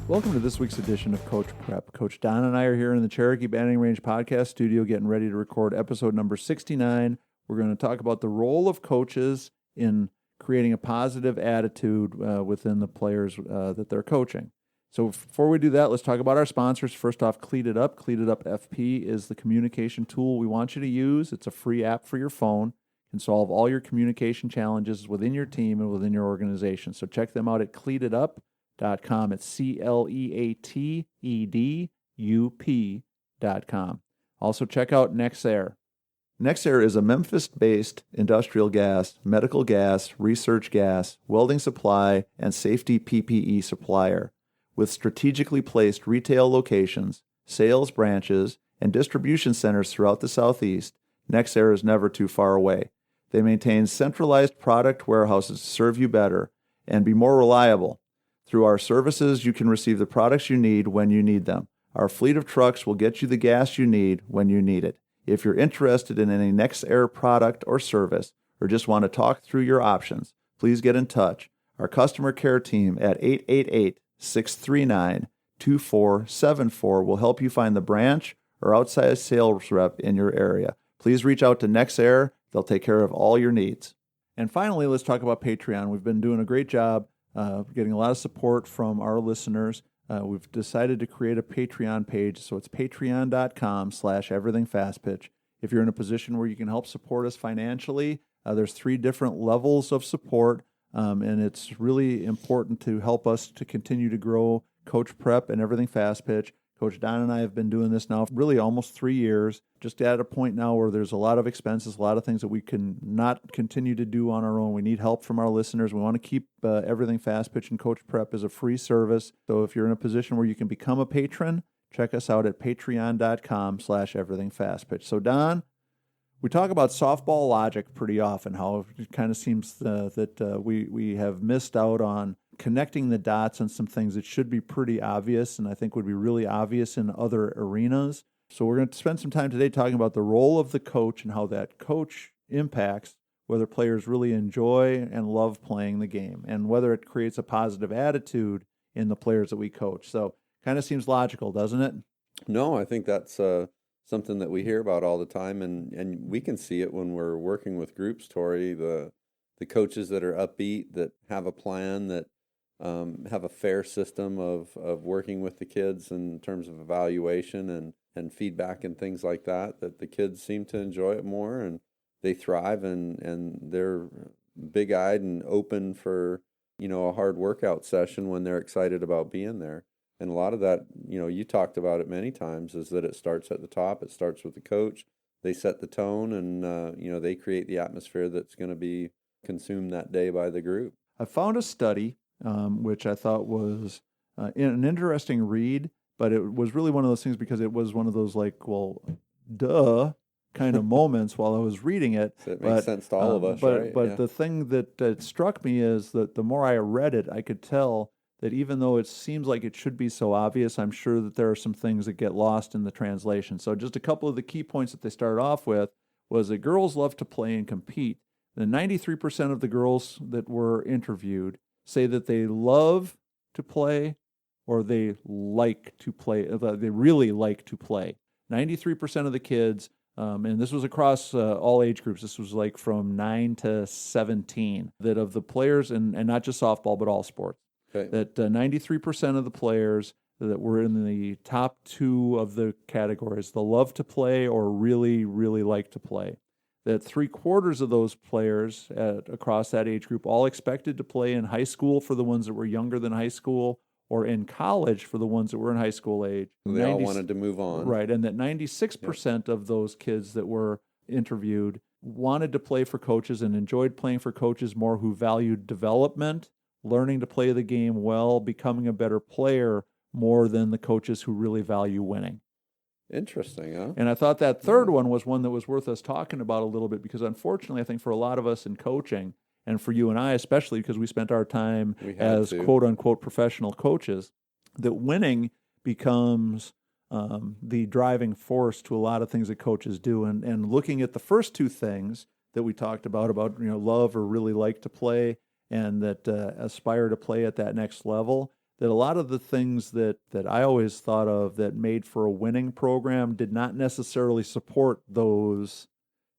Welcome to this week's edition of Coach Prep. Coach Don and I are here in the Cherokee Batting Range podcast studio getting ready to record episode number 69. We're going to talk about the role of coaches in creating a positive attitude within the players that they're coaching. So before we do that, let's talk about our sponsors. First off, Cleat It Up. Cleat It Up FP is the communication tool we want you to use. It's a free app for your phone. It can solve all your communication challenges within your team and within your organization. So check them out at cleatitup.com. It's CLEATEDUP.com. Also check out NextAir. NextAir is a Memphis-based industrial gas, medical gas, research gas, welding supply, and safety PPE supplier. With strategically placed retail locations, sales branches, and distribution centers throughout the Southeast, NextAir is never too far away. They maintain centralized product warehouses to serve you better and be more reliable. Through our services, you can receive the products you need when you need them. Our fleet of trucks will get you the gas you need when you need it. If you're interested in any NextAir product or service, or just want to talk through your options, please get in touch. Our customer care team at 888-639-2474 will help you find the branch or outside sales rep in your area. Please reach out to NextAir. They'll take care of all your needs. And finally, let's talk about Patreon. We've been doing a great job getting a lot of support from our listeners. We've decided to create a Patreon page, so it's patreon.com/everythingfastpitch. If you're in a position where you can help support us financially, there's 3 different levels of support, and it's really important to help us to continue to grow Coach Prep and Everything Fast Pitch. Coach Don and I have been doing this now for really almost 3 years, just at a point now where there's a lot of expenses, a lot of things that we can not continue to do on our own. We need help from our listeners. We want to keep Everything Fast Pitch and Coach Prep as a free service. So if you're in a position where you can become a patron, check us out at patreon.com/everythingfastpitch. So Don, we talk about softball logic pretty often, how it kind of seems that we have missed out on connecting the dots on some things that should be pretty obvious and I think would be really obvious in other arenas. So we're going to spend some time today talking about the role of the coach and how that coach impacts whether players really enjoy and love playing the game and whether it creates a positive attitude in the players that we coach. So kind of seems logical, doesn't it? No, I think that's something that we hear about all the time, and we can see it when we're working with groups, Tori, the coaches that are upbeat, that have a plan, that have a fair system of working with the kids in terms of evaluation and feedback and things like that the kids seem to enjoy it more, and they thrive, and they're big-eyed and open for, a hard workout session when they're excited about being there. And a lot of that, you talked about it many times, is that it starts at the top. It starts with the coach. They set the tone, and, they create the atmosphere that's going to be consumed that day by the group. I found a study which I thought was an interesting read, but it was really one of those things because it was one of those duh kind of moments while I was reading it. So it makes sense to all of us, right? But yeah. The thing that struck me is that the more I read it, I could tell that even though it seems like it should be so obvious, I'm sure that there are some things that get lost in the translation. So just a couple of the key points that they started off with was that girls love to play and compete. And 93% of the girls that were interviewed say that they love to play or they like to play. They really like to play. 93% of the kids, and this was across all age groups. This was like from 9 to 17, that of the players, and not just softball, but all sports, okay, that 93% of the players that were in the top 2 of the categories, the love to play or really, really like to play. That 3/4 of those players across that age group all expected to play in high school for the ones that were younger than high school, or in college for the ones that were in high school age. They all wanted to move on. Right, and that 96% of those kids that were interviewed wanted to play for coaches and enjoyed playing for coaches more who valued development, learning to play the game well, becoming a better player more than the coaches who really value winning. Interesting, huh? And I thought that third one was one that was worth us talking about a little bit because unfortunately I think for a lot of us in coaching, and for you and I especially because we spent our time as quote-unquote professional coaches, that winning becomes the driving force to a lot of things that coaches do. And looking at the first 2 things that we talked about love or really like to play and that aspire to play at that next level, that a lot of the things that I always thought of that made for a winning program did not necessarily support those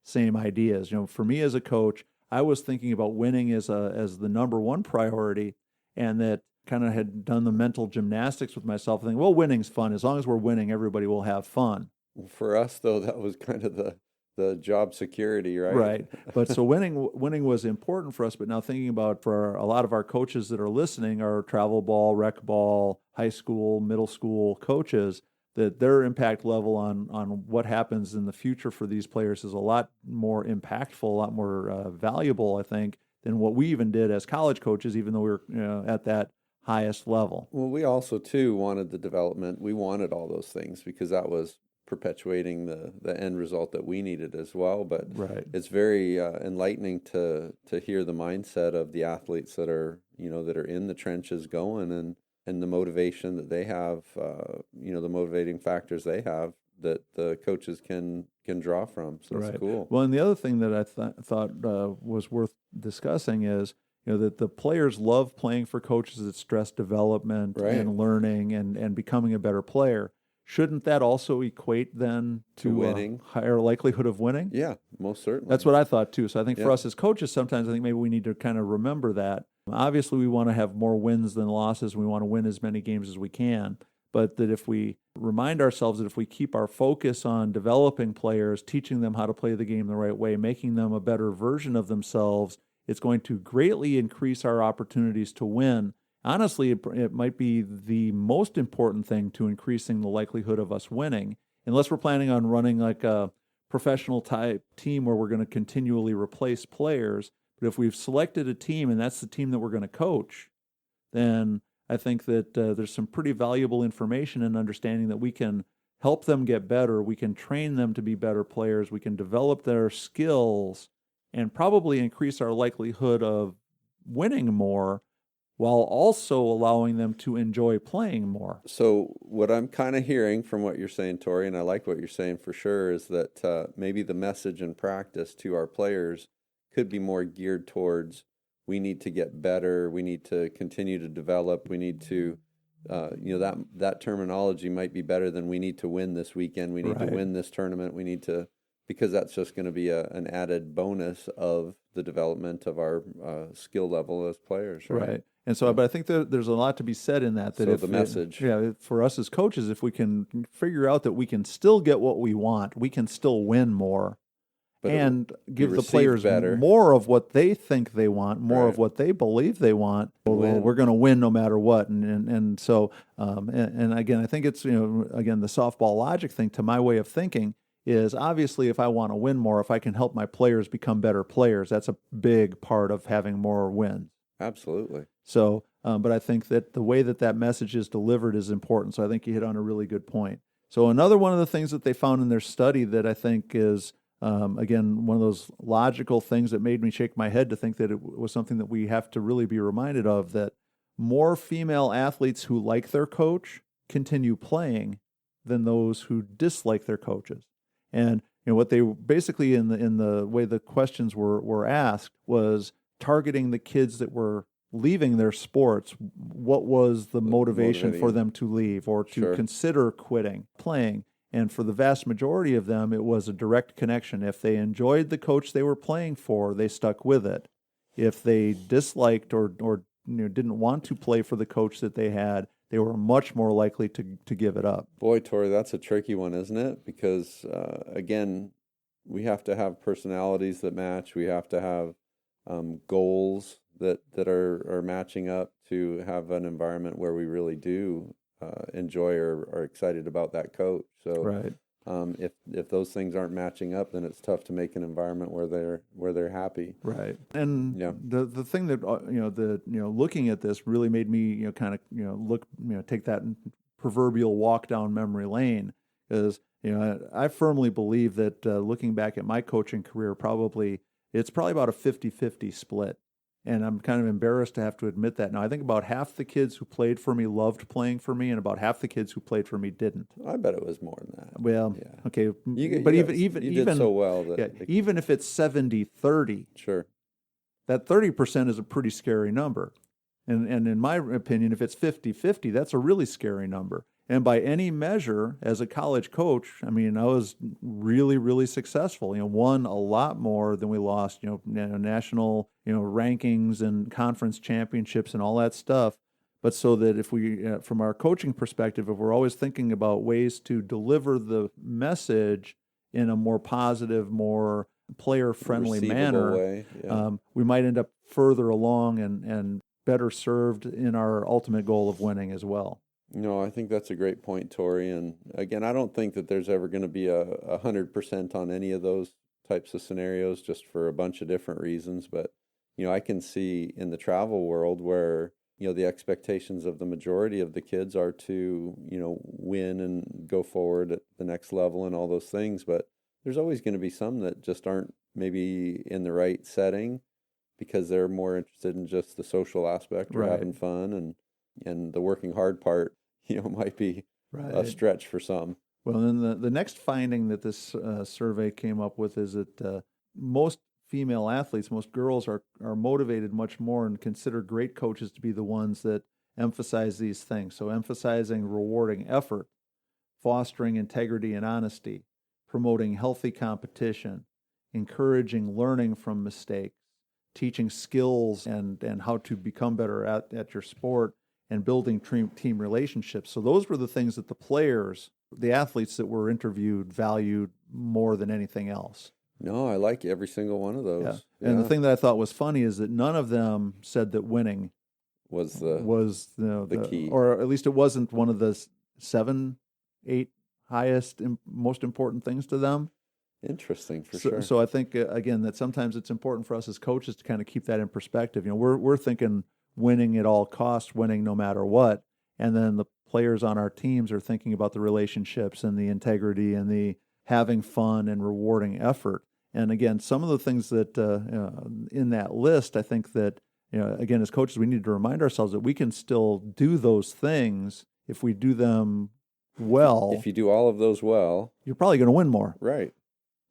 same ideas. For me as a coach, I was thinking about winning as the number one priority, and that kind of had done the mental gymnastics with myself, thinking, well, winning's fun. As long as we're winning, everybody will have fun. For us, though, that was kind of the job security, right? Right. But so winning was important for us. But now thinking about, for a lot of our coaches that are listening, are travel ball, rec ball, high school, middle school coaches, that their impact level on what happens in the future for these players is a lot more impactful, a lot more valuable, I think, than what we even did as college coaches, even though we were at that highest level. Well, we also, too, wanted the development. We wanted all those things because that was perpetuating the end result that we needed as well. But right. It's very enlightening to hear the mindset of the athletes that are in the trenches going, and the motivation that they have, the motivating factors they have that the coaches can draw from. So right. It's cool. Well, and the other thing that I thought was worth discussing is, that the players love playing for coaches that stress development right. and learning and becoming a better player. Shouldn't that also equate then to winning, higher likelihood of winning? Yeah, most certainly. That's what I thought too. So I think for us as coaches, sometimes I think maybe we need to kind of remember that. Obviously, we want to have more wins than losses. We want to win as many games as we can. But that if we remind ourselves that if we keep our focus on developing players, teaching them how to play the game the right way, making them a better version of themselves, it's going to greatly increase our opportunities to win. Honestly, it might be the most important thing to increasing the likelihood of us winning, unless we're planning on running like a professional type team where we're going to continually replace players. But if we've selected a team and that's the team that we're going to coach, then I think that there's some pretty valuable information and understanding that we can help them get better. We can train them to be better players. We can develop their skills and probably increase our likelihood of winning more, while also allowing them to enjoy playing more. So what I'm kind of hearing from what you're saying, Tori, and I like what you're saying for sure, is that maybe the message and practice to our players could be more geared towards, we need to get better, we need to continue to develop, we need to, that terminology might be better than we need to win this weekend, we need to win this tournament, we need to, because that's just going to be an added bonus of the development of our skill level as players, right? And so, but I think there's a lot to be said in that. So if the message, for us as coaches, if we can figure out that we can still get what we want, we can still win more, but and give the players more of what they think they want, more of what they believe they want. We're going to win no matter what. And so, and again, I think it's again the softball logic thing to my way of thinking is obviously if I want to win more, if I can help my players become better players, that's a big part of having more wins. Absolutely. So, but I think that the way that message is delivered is important. So I think you hit on a really good point. So another one of the things that they found in their study that I think is, again, one of those logical things that made me shake my head to think that it was something that we have to really be reminded of, that more female athletes who like their coach continue playing than those who dislike their coaches. And what they basically in the way the questions were asked was targeting the kids that were leaving their sports. What was the motivation for them to leave or to consider quitting playing? And for the vast majority of them, it was a direct connection. If they enjoyed the coach they were playing for, they stuck with it. If they disliked or didn't want to play for the coach that they had, they were much more likely to give it up. Boy, Tori, that's a tricky one, isn't it? Because, again, we have to have personalities that match. We have to have goals that are matching up to have an environment where we really do enjoy or are excited about that coach. So if those things aren't matching up, then it's tough to make an environment where they're happy. Right. And the thing that looking at this really made me kind of look take that proverbial walk down memory lane, is I firmly believe that looking back at my coaching career, it's probably about a 50-50 split. And I'm kind of embarrassed to have to admit that. Now, I think about half the kids who played for me loved playing for me, and about half the kids who played for me didn't. I bet it was more than that. Well, okay. But you did so well. Even if it's 70-30, sure, that 30% is a pretty scary number. And in my opinion, if it's 50-50, that's a really scary number. And by any measure, as a college coach, I mean, I was really, really successful. Won a lot more than we lost. National, rankings and conference championships and all that stuff. But so that if we, from our coaching perspective, if we're always thinking about ways to deliver the message in a more positive, more player-friendly manner, way, yeah. We might end up further along and better served in our ultimate goal of winning as well. No, I think that's a great point, Tori. And again, I don't think that there's ever going to be a 100% on any of those types of scenarios, just for a bunch of different reasons. But I can see in the travel world where the expectations of the majority of the kids are to win and go forward at the next level and all those things. But there's always going to be some that just aren't maybe in the right setting because they're more interested in just the social aspect or Right. having fun, and the working hard part might be a Right. stretch for some. Well, then the next finding that this survey came up with is that most female athletes, most girls are motivated much more and consider great coaches to be the ones that emphasize these things. So emphasizing rewarding effort, fostering integrity and honesty, promoting healthy competition, encouraging learning from mistakes, teaching skills and how to become better at your sport, and building team relationships. So those were the things that the players, the athletes that were interviewed, valued more than anything else. No, I like every single one of those. Yeah. And the thing that I thought was funny is that none of them said that winning was the key. Or at least it wasn't one of the 7, 8 highest, most important things to them. Interesting, for sure. So I think, again, that sometimes it's important for us as coaches to kind of keep that in perspective. We're thinking winning at all costs, winning no matter what. And then the players on our teams are thinking about the relationships and the integrity and the having fun and rewarding effort. And again, some of the things that in that list, I think that, again, as coaches, we need to remind ourselves that we can still do those things if we do them well. If you do all of those well, you're probably going to win more. Right.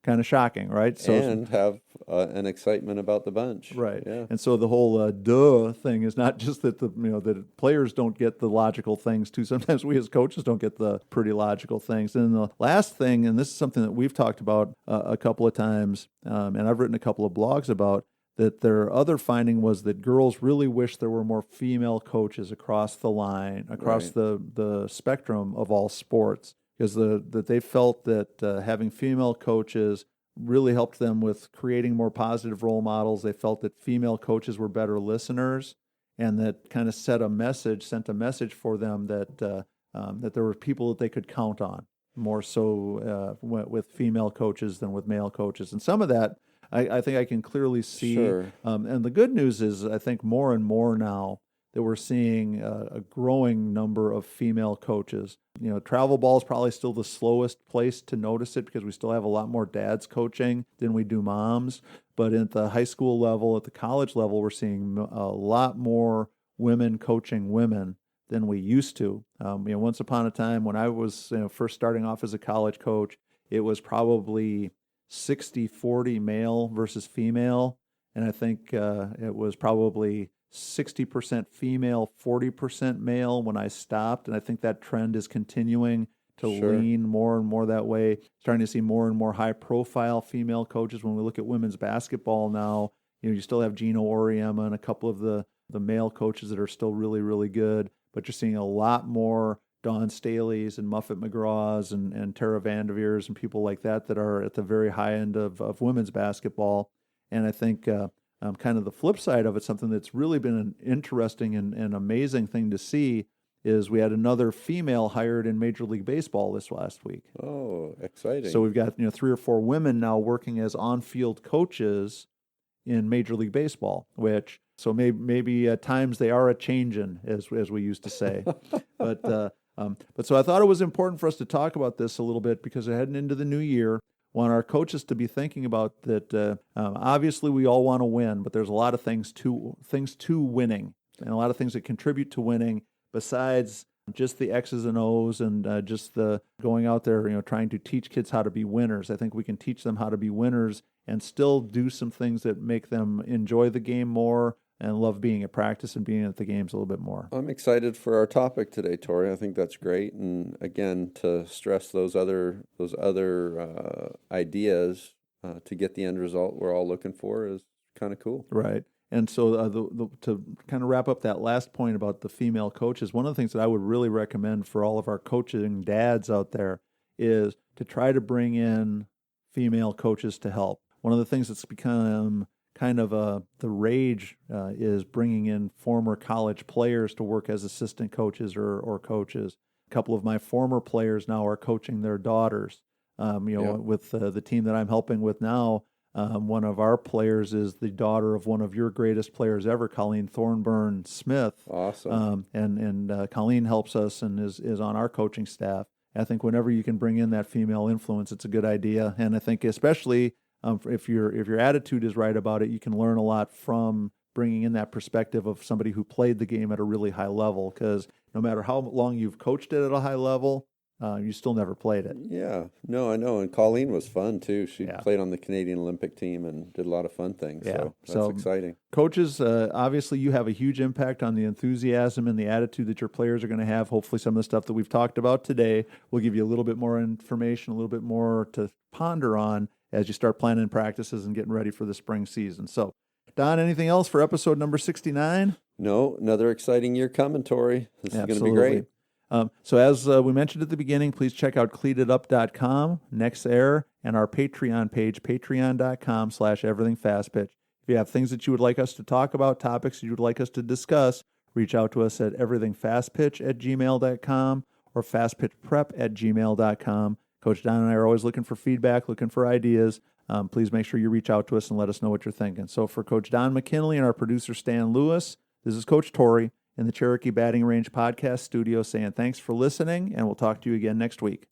Kind of shocking, right? So, and have an excitement about the bunch, right? Yeah. And so the whole duh thing is not just that that players don't get the logical things too. Sometimes we as coaches don't get the pretty logical things. And the last thing, and this is something that we've talked about a couple of times, and I've written a couple of blogs about, that their other finding was that girls really wish there were more female coaches across the line, across the spectrum of all sports. Because that they felt that having female coaches really helped them with creating more positive role models. They felt that female coaches were better listeners, and that kind of sent a message for them that that there were people that they could count on more so with female coaches than with male coaches. And some of that I think I can clearly see. Sure. And the good news is I think more and more now that we're seeing a growing number of female coaches. Travel ball is probably still the slowest place to notice it because we still have a lot more dads coaching than we do moms. But at the high school level, at the college level, we're seeing a lot more women coaching women than we used to. Once upon a time when I was first starting off as a college coach, it was probably 60-40 male versus female. And I think it was probably 60% female, 40% male when I stopped. And I think that trend is continuing to lean more and more that way. Starting to see more and more high-profile female coaches. When we look at women's basketball now, you still have Gino Auriemma and a couple of the male coaches that are still really, really good. But you're seeing a lot more Dawn Staley's and Muffet McGraw's and Tara Vanderveers and people like that are at the very high end of women's basketball. And I think kind of the flip side of it, something that's really been an interesting and amazing thing to see, is we had another female hired in Major League Baseball this last week. Oh, exciting. So we've got 3 or 4 women now working as on-field coaches in Major League Baseball, so maybe at times they are a changin', as we used to say. But so I thought it was important for us to talk about this a little bit because we're heading into the new year. Want our coaches to be thinking about that. Obviously, we all want to win, but there's a lot of things to winning, and a lot of things that contribute to winning besides just the X's and O's and just the going out there, trying to teach kids how to be winners. I think we can teach them how to be winners and still do some things that make them enjoy the game more, and love being at practice and being at the games a little bit more. I'm excited for our topic today, Tori. I think that's great. And again, to stress those other ideas to get the end result we're all looking for is kind of cool. Right. And so to kind of wrap up that last point about the female coaches, one of the things that I would really recommend for all of our coaching dads out there is to try to bring in female coaches to help. One of the things that's become kind of the rage is bringing in former college players to work as assistant coaches or coaches. A couple of my former players now are coaching their daughters. With the team that I'm helping with now, one of our players is the daughter of one of your greatest players ever, Colleen Thornburn Smith. Awesome. And Colleen helps us and is on our coaching staff. I think whenever you can bring in that female influence, it's a good idea. And I think especially if your attitude is right about it, you can learn a lot from bringing in that perspective of somebody who played the game at a really high level. Because no matter how long you've coached it at a high level, you still never played it. Yeah, no, I know. And Colleen was fun too. She Yeah. played on the Canadian Olympic team and did a lot of fun things. Yeah. So that's exciting. Coaches, obviously you have a huge impact on the enthusiasm and the attitude that your players are going to have. Hopefully some of the stuff that we've talked about today will give you a little bit more information, a little bit more to ponder on as you start planning practices and getting ready for the spring season. So, Don, anything else for episode number 69? No, another exciting year coming, Tori. This is going to be great. So as we mentioned at the beginning, please check out cleatitup.com, NextAir, and our Patreon page, patreon.com/everythingfastpitch. If you have things that you would like us to talk about, topics you would like us to discuss, reach out to us at everythingfastpitch@gmail.com or fastpitchprep@gmail.com. Coach Don and I are always looking for feedback, looking for ideas. Please make sure you reach out to us and let us know what you're thinking. So for Coach Don McKinley and our producer Stan Lewis, this is Coach Tori in the Cherokee Batting Range podcast studio saying thanks for listening, and we'll talk to you again next week.